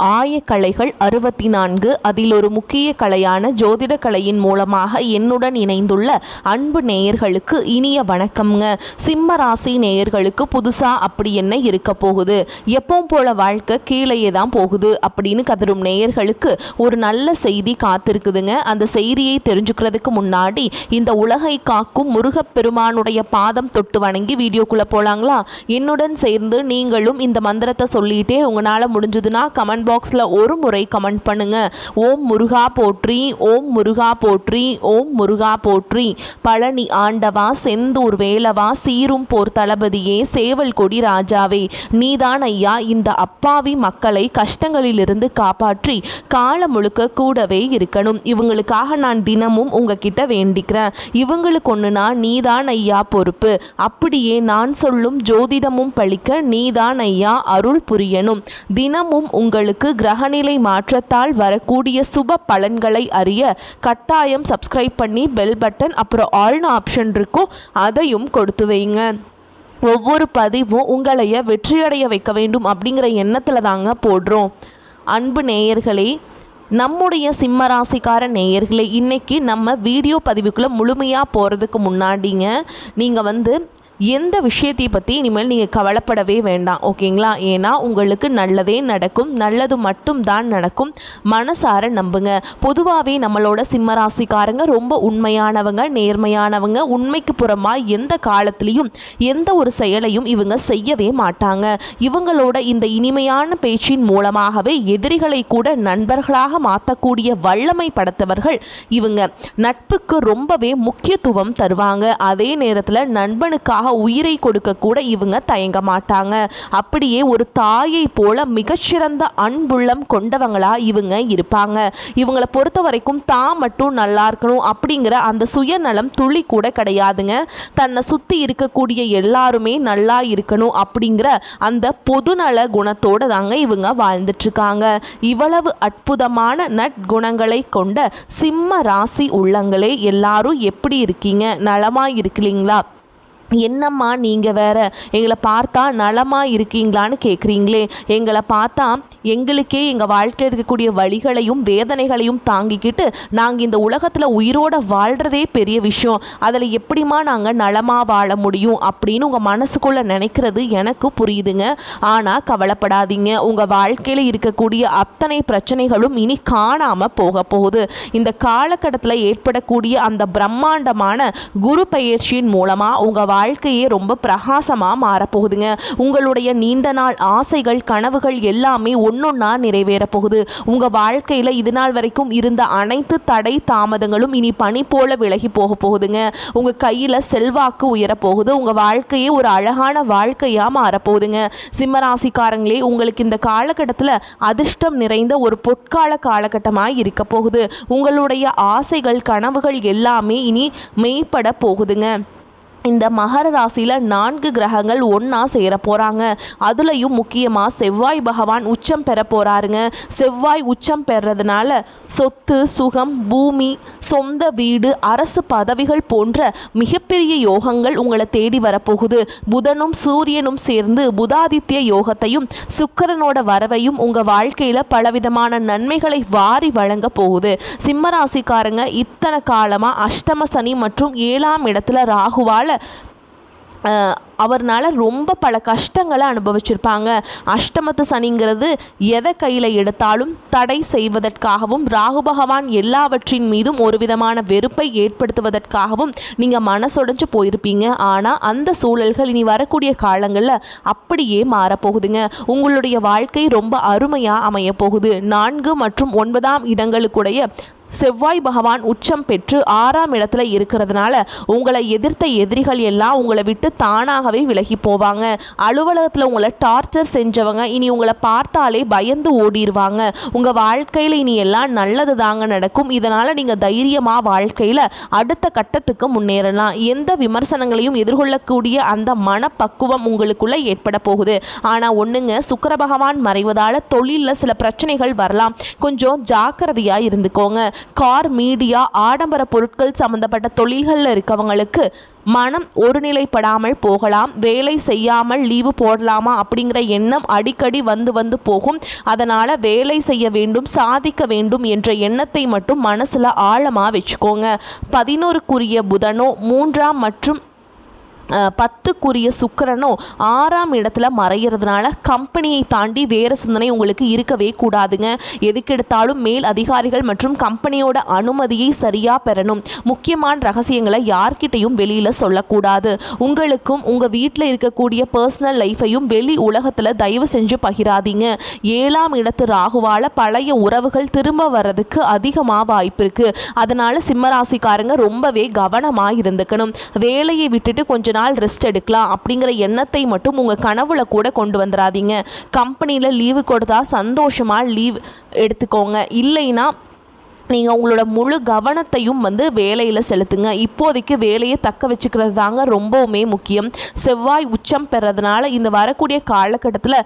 ஆயக்கலைகள் 64 அதில் ஒரு முக்கிய கலையான ஜோதிட கலையின் மூலமாக என்னுடன் இணைந்துள்ள அன்பு நேயர்களுக்கு இனிய வணக்கம்ங்க. சிம்ம ராசி நேயர்களுக்கு புதுசா அப்படி என்ன இருக்க போகுது, எப்பவும் போல வாழ்க்கை கீழேயே தான் போகுது அப்படின்னு கதரும் நேயர்களுக்கு ஒரு நல்ல செய்தி காத்திருக்குதுங்க. அந்த செய்தியை தெரிஞ்சுக்கிறதுக்கு முன்னாடி இந்த உலகை காக்கும் முருகப்பெருமானுடைய பாதம் தொட்டு வணங்கி வீடியோக்குள்ள போலாங்களா? என்னுடன் சேர்ந்து நீங்களும் இந்த மந்திரத்தை சொல்லிட்டே உங்களால முடிஞ்சதுன்னா கமெண்ட் பாக்ஸில் ஒரு முறை கமெண்ட் பண்ணுங்க. ஓம் முருகா போற்றி, ஓம் முருகா போற்றி, ஓம் முருகா போற்றி. பழனி ஆண்டவா, செந்தூர் வேலவா, சீரும் போர் தளபதியே, சேவல் கொடி ராஜாவே, நீதான் ஐயா இந்த அப்பாவி மக்களை கஷ்டங்களிலிருந்து காப்பாற்றி காலம் முழுக்க கூடவே இருக்கணும். இவங்களுக்காக நான் தினமும் உங்ககிட்ட வேண்டிக்கிறேன். இவங்களுக்கு ஒண்ணுனா நீதான் ஐயா பொறுப்பு. அப்படியே நான் சொல்லும் ஜோதிடமும் பழிக்க நீதான் ஐயா அருள் புரியணும். தினமும் உங்களுக்கு கிரகநிலை மாற்றத்தால் வரக்கூடிய சுப பலன்களை அறிய கட்டாயம் சப்ஸ்கிரைப் பண்ணி பெல் பட்டன் அப்புறம் ஆல்னு ஆப்ஷன் இருக்கும், அதையும் கொடுத்து வைங்க. ஒவ்வொரு பதிவும் உங்களைய வெற்றியடைய வைக்க வேண்டும் அப்படிங்கிற எண்ணத்தில் தாங்க போடுறோம். அன்பு நேயர்களே, நம்முடைய சிம்மராசிக்கார நேயர்களே, இன்றைக்கி நம்ம வீடியோ பதிவுக்குள்ளே முழுமையாக போகிறதுக்கு முன்னாடிங்க நீங்கள் எந்த விஷயத்தை பற்றி இனிமேல் நீங்கள் கவலைப்படவே வேண்டாம், ஓகேங்களா? ஏன்னா உங்களுக்கு நல்லதே நடக்கும், நல்லது மட்டும் தான் நடக்கும். மனசார நம்புங்க. பொதுவாகவே நம்மளோட சிம்மராசிக்காரங்க ரொம்ப உண்மையானவங்க, நேர்மையானவங்க. உண்மைக்கு புறமாக எந்த காலத்துலேயும் எந்த ஒரு செயலையும் இவங்க செய்யவே மாட்டாங்க. இவங்களோட இந்த இனிமையான பேச்சின் மூலமாகவே எதிரிகளை கூட நண்பர்களாக மாற்றக்கூடிய வல்லமை படைத்தவர்கள் இவங்க. நட்புக்கு ரொம்பவே முக்கியத்துவம் தருவாங்க. அதே நேரத்தில் நண்பனுக்காக உயிரை கொடுக்க கூட இவங்க தயங்க மாட்டாங்க. அப்படியே ஒரு தாயை போல மிகச்சிறந்த அன்புள்ளம் கொண்டவங்களா இவங்க இருப்பாங்க. இவங்களை பொறுத்த வரைக்கும் தான் மட்டும் நல்லா இருக்கணும் அப்படிங்கிற அந்த சுயநலம் துளி கூட கிடையாதுங்க. தன்னை சுற்றி இருக்கக்கூடிய எல்லாருமே நல்லா இருக்கணும் அப்படிங்கிற அந்த பொதுநல குணத்தோட தாங்க இவங்க வாழ்ந்துட்டு இருக்காங்க. இவ்வளவு அற்புதமான நற்குணங்களை கொண்ட சிம்ம ராசி உள்ளங்களே, எல்லாரும் எப்படி இருக்கீங்க? நலமா இருக்கீங்களா? என்னம்மா நீங்கள் வேற எங்களை பார்த்தா நலமாக இருக்கீங்களான்னு கேட்குறீங்களே. எங்களை பார்த்தா எங்களுக்கே எங்கள் வாழ்க்கையில் இருக்கக்கூடிய வழிகளையும் வேதனைகளையும் தாங்கிக்கிட்டு நாங்கள் இந்த உலகத்தில் உயிரோடு வாழ்கிறதே பெரிய விஷயம், அதில் எப்படிமா நாங்கள் நலமாக வாழ முடியும் அப்படின்னு உங்கள் மனசுக்குள்ளே நினைக்கிறது எனக்கு புரியுதுங்க. ஆனால் கவலைப்படாதீங்க, உங்கள் வாழ்க்கையில் இருக்கக்கூடிய அத்தனை பிரச்சனைகளும் இனி காணாமல் போக போகுது. இந்த காலகட்டத்தில் ஏற்படக்கூடிய அந்த பிரம்மாண்டமான குரு பெயர்ச்சியின் மூலமாக உங்கள் வாழ்க்கையே ரொம்ப பிரகாசமாக மாறப்போகுதுங்க. உங்களுடைய நீண்ட நாள் ஆசைகள் கனவுகள் எல்லாமே ஒன்னொன்னா நிறைவேற போகுது. உங்கள் வாழ்க்கையில் இது நாள் வரைக்கும் இருந்த அனைத்து தடை தாமதங்களும் இனி பனி போல விலகி போக போகுதுங்க. உங்கள் கையில் செல்வாக்கு உயரப்போகுது. உங்கள் வாழ்க்கையே ஒரு அழகான வாழ்க்கையாக மாறப்போகுதுங்க. சிம்மராசிக்காரங்களே, உங்களுக்கு இந்த காலகட்டத்தில் அதிர்ஷ்டம் நிறைந்த ஒரு பொற்கால காலகட்டமாக இருக்க போகுது. உங்களுடைய ஆசைகள் கனவுகள் எல்லாமே இனி மெய்ப்பட போகுதுங்க. இந்த மகர ராசியில் 4 கிரகங்கள் ஒன்றா சேர போகிறாங்க. அதுலேயும் முக்கியமாக செவ்வாய் பகவான் உச்சம் பெற போகிறாருங்க. செவ்வாய் உச்சம் பெறதுனால சொத்து, சுகம், பூமி, சொந்த வீடு, அரசு பதவிகள் போன்ற மிகப்பெரிய யோகங்கள் உங்களை தேடி வரப்போகுது. புதனும் சூரியனும் சேர்ந்து புதாதித்ய யோகத்தையும் சுக்கிரனோட வரவையும் உங்கள் வாழ்க்கையில் பலவிதமான நன்மைகளை வாரி வழங்க போகுது. சிம்மராசிக்காரங்க இத்தனை காலமாக அஷ்டம சனி மற்றும் 7ஆம் இடத்துல ராகுவால் அவர்னால ரொம்ப பல கஷ்டங்களை அனுபவிச்சிருப்பாங்க. அஷ்டமத்து சனிங்கிறது எதை கையில் எடுத்தாலும் தடை செய்வதற்காகவும் ராகு பகவான் எல்லாவற்றின் மீதும் ஒரு விதமான வெறுப்பை ஏற்படுத்துவதற்காகவும் நீங்கள் மனசொடைஞ்சு போயிருப்பீங்க. ஆனால் அந்த சூழல்கள் இனி வரக்கூடிய காலங்களில் அப்படியே மாறப்போகுதுங்க. உங்களுடைய வாழ்க்கை ரொம்ப அருமையாக அமைய போகுது. 4 மற்றும் 9ஆம் இடங்களுக்குடைய செவ்வாய் பகவான் உச்சம் பெற்று 6ஆம் இடத்துல இருக்கிறதுனால உங்களை எதிர்த்த எதிரிகள் எல்லாம் உங்களை விட்டு தானாகவே விலகி போவாங்க. அலுவலகத்தில் உங்களை டார்ச்சர் செஞ்சவங்க இனி உங்களை பார்த்தாலே பயந்து ஓடிடுவாங்க. உங்கள் வாழ்க்கையில் இனி எல்லாம் நல்லது தாங்க நடக்கும். இதனால் நீங்கள் தைரியமாக வாழ்க்கையில் அடுத்த கட்டத்துக்கு முன்னேறலாம். எந்த விமர்சனங்களையும் எதிர்கொள்ளக்கூடிய அந்த மனப்பக்குவம் உங்களுக்குள்ளே ஏற்பட போகுது. ஆனால் ஒன்றுங்க, சுக்கிர பகவான் மறைவதால் தொழிலில் சில பிரச்சனைகள் வரலாம். கொஞ்சம் ஜாக்கிரதையாக இருந்துக்கோங்க. கார், மீடியா, ஆடம்பர பொருட்கள் சம்மந்தப்பட்ட தொழில்களில் இருக்கவங்களுக்கு மனம் ஒருநிலைப்படாமல் போகலாம். வேலை செய்யாமல் லீவு போடலாமா அப்படிங்கிற எண்ணம் அடிக்கடி வந்து போகும். அதனால் வேலை செய்ய வேண்டும், சாதிக்க வேண்டும் என்ற எண்ணத்தை மட்டும் மனசில் ஆழமாக வச்சுக்கோங்க. 11க்குரிய புதனோ 3ஆம் மற்றும் 10க்குரிய சுக்கிரனோ 6ஆம் இடத்துல மறைகிறதுனால கம்பெனியை தாண்டி வேறு சிந்தனை உங்களுக்கு இருக்கவே கூடாதுங்க. எதுக்கெடுத்தாலும் மேல் அதிகாரிகள் மற்றும் கம்பெனியோட அனுமதியை சரியாக பெறணும். முக்கியமான ரகசியங்களை யார்கிட்டையும் வெளியில் சொல்லக்கூடாது. உங்களுக்கும் உங்கள் வீட்டில் இருக்கக்கூடிய பர்சனல் லைஃபையும் வெளி உலகத்தில் தயவு செஞ்சு பகிராதீங்க. 7ஆம் இடத்து ராகுவால் பழைய உறவுகள் திரும்ப வர்றதுக்கு அதிகமாக வாய்ப்பு இருக்குது. அதனால் சிம்மராசிக்காரங்க ரொம்பவே கவனமாக இருந்துக்கணும். வேலையை விட்டுட்டு கொஞ்ச நாள் ரெஸ்ட் எடுக்கலாம் அப்படிங்கிற எண்ணத்தை மட்டும் உங்கள் கனவுல கூட கொண்டு வந்துடாதீங்க. கம்பெனியில் லீவு கொடுத்தா சந்தோஷமாக லீவ் எடுத்துக்கோங்க. இல்லைன்னா நீங்கள் உங்களோட முழு கவனத்தையும் வேலையில் செலுத்துங்க. இப்போதைக்கு வேலையை தக்க வச்சுக்கிறது தாங்க ரொம்பவுமே முக்கியம். செவ்வாய் உச்சம் பெறதுனால இந்த வரக்கூடிய காலகட்டத்தில்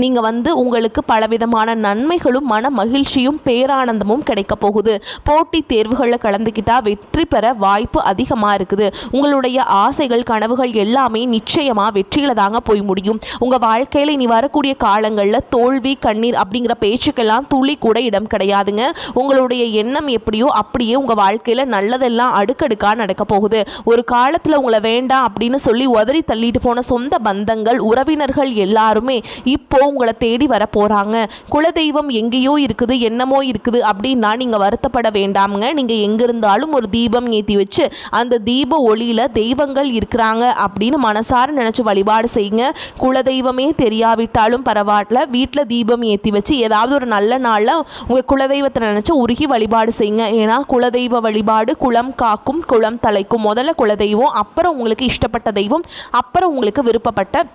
நீங்கள் உங்களுக்கு பலவிதமான நன்மைகளும் மன மகிழ்ச்சியும் பேரானந்தமும் கிடைக்க போகுது. போட்டித் தேர்வுகளில் கலந்துக்கிட்டால் வெற்றி பெற வாய்ப்பு அதிகமாக இருக்குது. உங்களுடைய ஆசைகள் கனவுகள் எல்லாமே நிச்சயமாக வெற்றியில் தாங்க போய் முடியும். உங்கள் வாழ்க்கையில் இனி வரக்கூடிய காலங்களில் தோல்வி கண்ணீர் அப்படிங்கிற பேச்சுக்கெல்லாம் துளி கூட இடம் கிடையாதுங்க. உங்களுடைய எண்ணம் எப்படியோ அப்படியே உங்கள் வாழ்க்கையில் நல்லதெல்லாம் அடுக்கடுக்காக நடக்க போகுது. ஒரு காலத்தில் உங்களை வேண்டாம் அப்படின்னு சொல்லி உதறி தள்ளிட்டு போன சொந்த பந்தங்கள் உறவினர்கள் எல்லாருமே இப்போ உங்களை தேடி வர போறாங்க. குலதெய்வம் எங்கேயோ இருக்குது, என்னமோ இருக்குது அப்படின்னா நீங்க வருத்தப்பட வேண்டாம்ங்க. நீங்க எங்க இருந்தாலும் ஒரு தீபம் ஏற்றி வச்சு அந்த தீப ஒளியில தெய்வங்கள் இருக்கிறாங்க அப்படின்னு மனசார நினைச்சு வழிபாடு செய்யுங்க. குலதெய்வமே தெரியாவிட்டாலும் பரவாயில்ல, வீட்டில் தீபம் ஏற்றி வச்சு ஏதாவது ஒரு நல்ல நாளில் உங்க குலதெய்வத்தை நினைச்சு உருகி வழிபாடு செய்யுங்க. ஏன்னா குலதெய்வ வழிபாடு குலம் காக்கும் குலம் தலைக்கும். முதல்ல குலதெய்வம், அப்புறம் உங்களுக்கு இஷ்டப்பட்ட தெய்வம், அப்புறம் உங்களுக்கு விருப்பப்பட்ட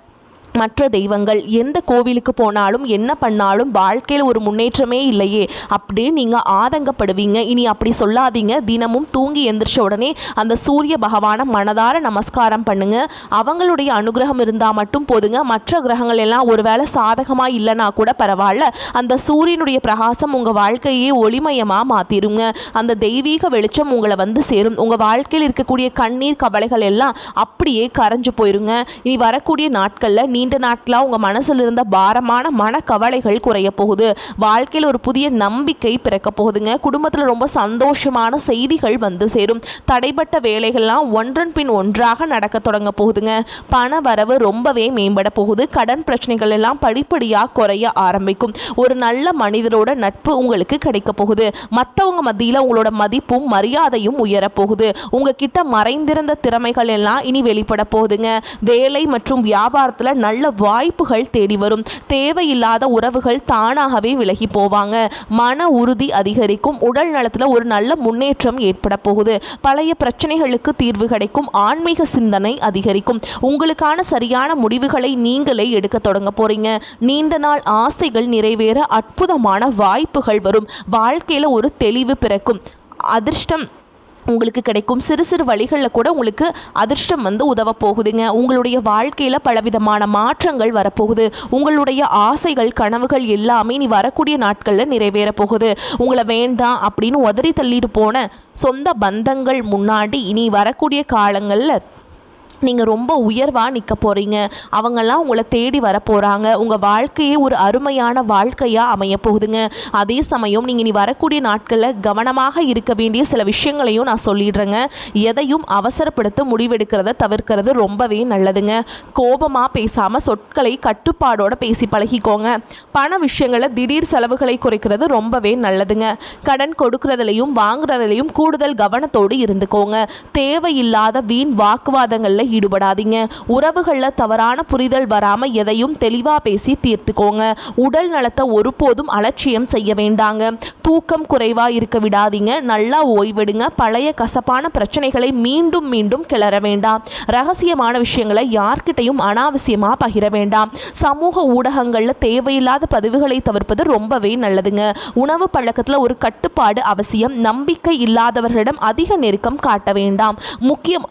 மற்ற தெய்வங்கள். எந்த கோவிலுக்கு போனாலும் என்ன பண்ணாலும் வாழ்க்கையில் ஒரு முன்னேற்றமே இல்லையே அப்படின்னு நீங்கள் ஆதங்கப்படுவீங்க. இனி அப்படி சொல்லாதீங்க. தினமும் தூங்கி எந்திரிச்ச உடனே அந்த சூரிய பகவானை மனதார நமஸ்காரம் பண்ணுங்க. அவங்களுடைய அனுகிரகம் இருந்தால் மட்டும் போதுங்க. மற்ற கிரகங்கள் எல்லாம் ஒருவேளை சாதகமாக இல்லைனா கூட பரவாயில்ல, அந்த சூரியனுடைய பிரகாசம் உங்கள் வாழ்க்கையே ஒளிமயமாக மாற்றிடுங்க. அந்த தெய்வீக வெளிச்சம் உங்களை சேரும். உங்கள் வாழ்க்கையில் இருக்கக்கூடிய கண்ணீர் கவலைகள் எல்லாம் அப்படியே கரைஞ்சு போயிருங்க. இனி வரக்கூடிய நாட்களில் நீண்ட நாட்களாக உங்கள் மனசில் இருந்த பாரமான மனக்கவலைகள் குறைய போகுது. வாழ்க்கையில் ஒரு புதிய நம்பிக்கை பிறக்க போகுதுங்க. குடும்பத்தில் ரொம்ப சந்தோஷமான செய்திகள் சேரும். தடைப்பட்ட வேலைகள்லாம் ஒன்றன் பின் ஒன்றாக நடக்க தொடங்க போகுதுங்க. பண வரவு ரொம்பவே மேம்பட போகுது. கடன் பிரச்சனைகள் எல்லாம் படிப்படியாக குறைய ஆரம்பிக்கும். ஒரு நல்ல மனிதரோட நட்பு உங்களுக்கு கிடைக்க போகுது. மற்றவங்க மத்தியில் உங்களோட மதிப்பும் மரியாதையும் உயரப்போகுது. உங்ககிட்ட மறைந்திருந்த திறமைகள் எல்லாம் இனி வெளிப்பட போகுதுங்க. வேலை மற்றும் வியாபாரத்தில் நல்ல வாய்ப்புகள் தேடி வரும். தேவையில்லாத உறவுகள் தானாகவே விலகி போவாங்க. மன உறுதி அதிகரிக்கும். உடல் நலத்தில் ஒரு நல்ல முன்னேற்றம் ஏற்பட போகுது. பழைய பிரச்சனைகளுக்கு தீர்வு கிடைக்கும். ஆன்மீக சிந்தனை அதிகரிக்கும். உங்களுக்கான சரியான முடிவுகளை நீங்களே எடுக்க தொடங்க போறீங்க. நீண்ட நாள் ஆசைகள் நிறைவேற அற்புதமான வாய்ப்புகள் வரும். வாழ்க்கையில் ஒரு தெளிவு பிறக்கும். அதிர்ஷ்டம் உங்களுக்கு கிடைக்கும். சிறு சிறு வழிகளில் கூட உங்களுக்கு அதிர்ஷ்டம் உதவ போகுதுங்க. உங்களுடைய வாழ்க்கையில் பலவிதமான மாற்றங்கள் வரப்போகுது. உங்களுடைய ஆசைகள் கனவுகள் எல்லாமே நீ வரக்கூடிய நாட்களில் நிறைவேற போகுது. உங்களை வேண்டாம் அப்படின்னு உதறி தள்ளிட்டு போன சொந்த பந்தங்கள் முன்னாடி இனி வரக்கூடிய காலங்களில் நீங்கள் ரொம்ப உயர்வாக நிற்க போகிறீங்க. அவங்கெல்லாம் உங்களை தேடி வர போகிறாங்க. உங்கள் வாழ்க்கையே ஒரு அருமையான வாழ்க்கையாக அமைய போகுதுங்க. அதே சமயம் நீங்கள் இனி வரக்கூடிய நாட்களில் கவனமாக இருக்க வேண்டிய சில விஷயங்களையும் நான் சொல்லிடுறேங்க. எதையும் அவசரப்படுத்த முடிவெடுக்கிறத தவிர்க்கிறது ரொம்பவே நல்லதுங்க. கோபமாக பேசாமல் சொற்களை கட்டுப்பாடோடு பேசி பழகிக்கோங்க. பண விஷயங்களில் திடீர் செலவுகளை குறைக்கிறது ரொம்பவே நல்லதுங்க. கடன் கொடுக்கறதுலையும் வாங்குறதுலையும் கூடுதல் கவனத்தோடு இருந்துக்கோங்க. தேவையில்லாத வீண் வாக்குவாதங்களில் ஈடுபடாதீங்க. உறவுகளில் தவறான புரிதல் வராமல் எதையும் தெளிவாக பேசி தீர்த்துக்கோங்க. உடல் நலத்தை ஒருபோதும் அலட்சியம் செய்ய வேண்டாங்க. தூக்கம் குறைவாக இருக்க விடாதீங்க. நல்லா ஓய்வெடுங்க. பழைய கசப்பான பிரச்சனைகளை மீண்டும் மீண்டும் கிளற வேண்டாம். ரகசியமான விஷயங்களை யார்கிட்டையும் அனாவசியமாக பகிர வேண்டாம். சமூக ஊடகங்களில் தேவையில்லாத பதிவுகளை தவிர்ப்பது ரொம்பவே நல்லதுங்க. உணவு பழக்கத்தில் ஒரு கட்டுப்பாடு அவசியம். நம்பிக்கை இல்லாதவர்களிடம் அதிக நெருக்கம் காட்ட வேண்டாம். முக்கியம்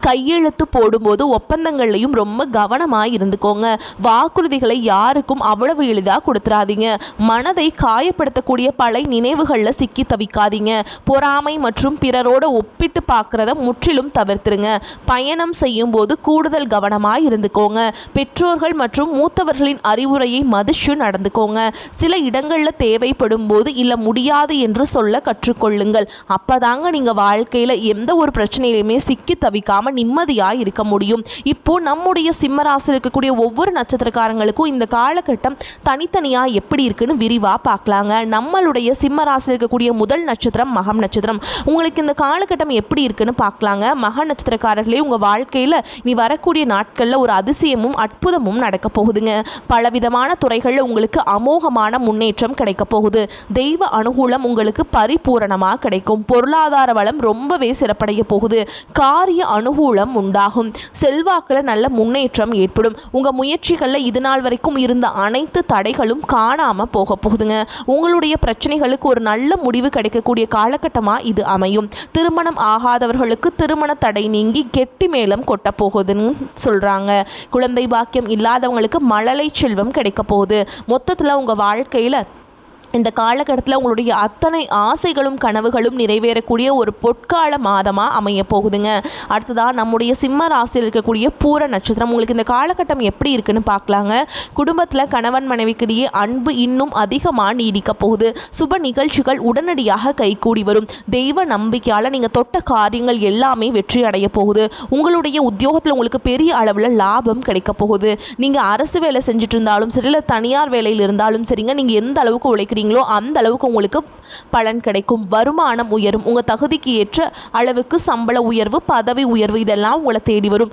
கையெழுத்து போடும்போது ஒப்பந்தங்கள்லையும் ரொம்ப கவனமாக இருந்துக்கோங்க. வாக்குறுதிகளை யாருக்கும் அவ்வளவு எளிதாக கொடுத்துடாதீங்க. மனதை காயப்படுத்தக்கூடிய பல நினைவுகளில் சிக்கி தவிக்காதீங்க. பொறாமை மற்றும் பிறரோட ஒப்பிட்டு பார்க்குறத முற்றிலும் தவிர்த்துருங்க. பயணம் செய்யும் போது கூடுதல் கவனமாக இருந்துக்கோங்க. பெற்றோர்கள் மற்றும் மூத்தவர்களின் அறிவுரையை மதிச்சு நடந்துக்கோங்க. சில இடங்களில் தேவைப்படும் போது இல்லை முடியாது என்று சொல்ல கற்றுக்கொள்ளுங்கள். அப்போதாங்க நீங்கள் வாழ்க்கையில் எந்த ஒரு பிரச்சனையிலுமே சிக்கி தவிக்காமல் நிம்மதியாக இருக்க முடியும். இப்போ நம்முடைய சிம்மராசி இருக்கக்கூடிய ஒவ்வொரு நட்சத்திரக்காரங்களுக்கும் இந்த காலகட்டம் தனித்தனியாக எப்படி இருக்குன்னு விரிவாக பார்க்கலாங்க. நம்மளுடைய சிம்மராசி இருக்கக்கூடிய முதல் நட்சத்திரம் மகம் நட்சத்திரம். உங்களுக்கு இந்த காலகட்டம் எப்படி இருக்குன்னு பார்க்கலாங்க. மக நட்சத்திரக்காரர்களே, உங்கள் வாழ்க்கையில் நீ வரக்கூடிய நாட்களில் ஒரு அதிசயமும் அற்புதமும் நடக்க போகுதுங்க. பலவிதமான துறைகளில் உங்களுக்கு அமோகமான முன்னேற்றம் கிடைக்க போகுது. தெய்வ அனுகூலம் உங்களுக்கு பரிபூரணமாக கிடைக்கும். பொருளாதார வளம் ரொம்பவே சிறப்படைய போகுது. காரிய அனுகூலம் உண்டாகும். செல்வாக்கில் நல்ல முன்னேற்றம் ஏற்படும். உங்கள் முயற்சிகளில் இது நாள் வரைக்கும் இருந்த அனைத்து தடைகளும் காணாமல் போக போகுதுங்க. உங்களுடைய பிரச்சனைகளுக்கு ஒரு நல்ல முடிவு கிடைக்கக்கூடிய காலகட்டமாக இது அமையும். திருமணம் ஆகாதவர்களுக்கு திருமண தடை நீங்கி கெட்டி மேளம் கொட்ட போகுதுன்னு சொல்கிறாங்க. குழந்தை பாக்கியம் இல்லாதவங்களுக்கு மழலை செல்வம் கிடைக்க போகுது. மொத்தத்தில் உங்கள் வாழ்க்கையில் இந்த காலகட்டத்தில் உங்களுடைய அத்தனை ஆசைகளும் கனவுகளும் நிறைவேறக்கூடிய ஒரு பொற்கால மாதமாக அமைய போகுதுங்க. அடுத்ததாக நம்முடைய சிம்ம ராசியில் இருக்கக்கூடிய பூர நட்சத்திரம். உங்களுக்கு இந்த காலகட்டம் எப்படி இருக்குன்னு பார்க்கலாங்க. குடும்பத்தில் கணவன் மனைவிக்கிடையே அன்பு இன்னும் அதிகமாக நீடிக்க போகுது. சுப நிகழ்ச்சிகள் உடனடியாக கைகூடி வரும். தெய்வ நம்பிக்கையால் நீங்கள் தொட்ட காரியங்கள் எல்லாமே வெற்றி அடைய போகுது. உங்களுடைய உத்தியோகத்தில் உங்களுக்கு பெரிய அளவில் லாபம் கிடைக்க போகுது. நீங்கள் அரசு வேலை செஞ்சுட்டு இருந்தாலும் சரி, இல்லை தனியார் வேலையில் இருந்தாலும் சரிங்க, நீங்கள் எந்த அளவுக்கு உழைக்கிறீங்க அந்த அளவுக்கு உங்களுக்கு பலன் கிடைக்கும். வருமானம் உயரும். உங்கள் தகுதிக்கு ஏற்ற அளவுக்கு சம்பள உயர்வு, பதவி உயர்வு இதெல்லாம் உங்களை தேடி வரும்.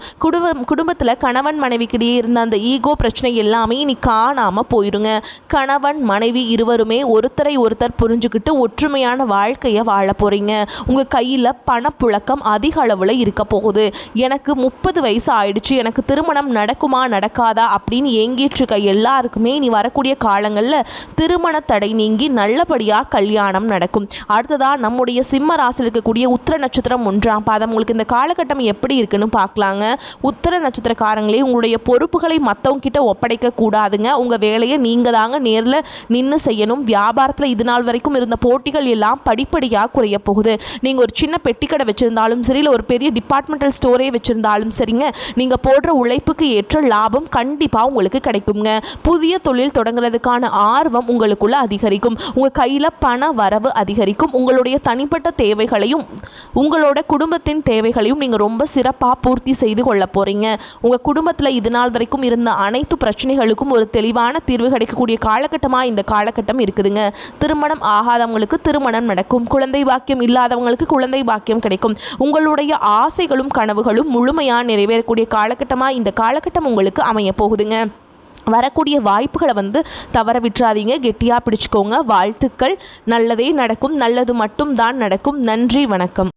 குடும்பத்தில் கணவன் மனைவிக்கிடையே இருந்த அந்த ஈகோ பிரச்சனை எல்லாமே இனி காணாமல் போயிருங்க. கணவன் மனைவி இருவருமே ஒருத்தரை ஒருத்தர் புரிஞ்சுக்கிட்டு ஒற்றுமையான வாழ்க்கையை வாழ போகிறீங்க. உங்கள் கையில் பணப்புழக்கம் அதிக அளவில் இருக்க போகுது. எனக்கு 30 வயசு ஆயிடுச்சு, எனக்கு திருமணம் நடக்குமா நடக்காதா அப்படின்னு ஏங்கிட்டு எல்லாருக்குமே இனி வரக்கூடிய காலங்களில் திருமண தடை நீங்கி நல்லபடியாக கல்யாணம் நடக்கும். அடுத்ததாக நம்முடைய சிம்ம ராசியில் இருக்கக்கூடிய உத்திர நட்சத்திரம் 1ஆம் பாதம். உங்களுக்கு இந்த காலகட்டம் எப்படி இருக்குன்னு பார்க்கலாங்க. உத்திர நட்சத்திரக்காரங்களே, உங்களுடைய பொறுப்புகளை மற்றவங்க கிட்ட ஒப்படைக்க கூடாதுங்க. உங்கள் வேலையை நீங்கள் தாங்க நேரில் நின்று செய்யணும். வியாபாரத்தில் இது நாள் வரைக்கும் இருந்த போட்டிகள் எல்லாம் படிப்படியாக குறைய போகுது. நீங்கள் ஒரு சின்ன பெட்டிக்கடை வச்சுருந்தாலும் சரி, இல்லை ஒரு பெரிய டிபார்ட்மெண்டல் ஸ்டோரே வச்சுருந்தாலும் சரிங்க, நீங்கள் போடுற உழைப்புக்கு ஏற்ற லாபம் கண்டிப்பாக உங்களுக்கு கிடைக்குங்க. புதிய தொழில் தொடங்குறதுக்கான ஆர்வம் உங்களுக்குள்ள அதிகரிக்கும். உங்கள் கையில் பண வரவு அதிகரிக்கும். உங்களுடைய தனிப்பட்ட தேவைகளையும் உங்களோட குடும்பத்தின் தேவைகளையும் நீங்கள் ரொம்ப சிறப்பாக பூர்த்தி செய்து கொள்ள போகிறீங்க. உங்கள் குடும்பத்தில் இது நாள் வரைக்கும் இருந்த அனைத்து பிரச்சனைகளுக்கும் ஒரு தெளிவான தீர்வு கிடைக்கக்கூடிய காலகட்டமாக இந்த காலகட்டம் இருக்குதுங்க. திருமணம் ஆகாதவங்களுக்கு திருமணம் நடக்கும். குழந்தை பாக்கியம் இல்லாதவங்களுக்கு குழந்தை பாக்கியம் கிடைக்கும். உங்களுடைய ஆசைகளும் கனவுகளும் முழுமையாக நிறைவேறக்கூடிய காலகட்டமாக இந்த காலகட்டம் உங்களுக்கு அமைய போகுதுங்க. வரக்கூடிய வாய்ப்புகளை தவற விட்டுறாதீங்க. கெட்டியாக பிடிச்சிக்கோங்க. வாழ்த்துக்கள். நல்லதே நடக்கும். நல்லது மட்டும் தான் நடக்கும். நன்றி, வணக்கம்.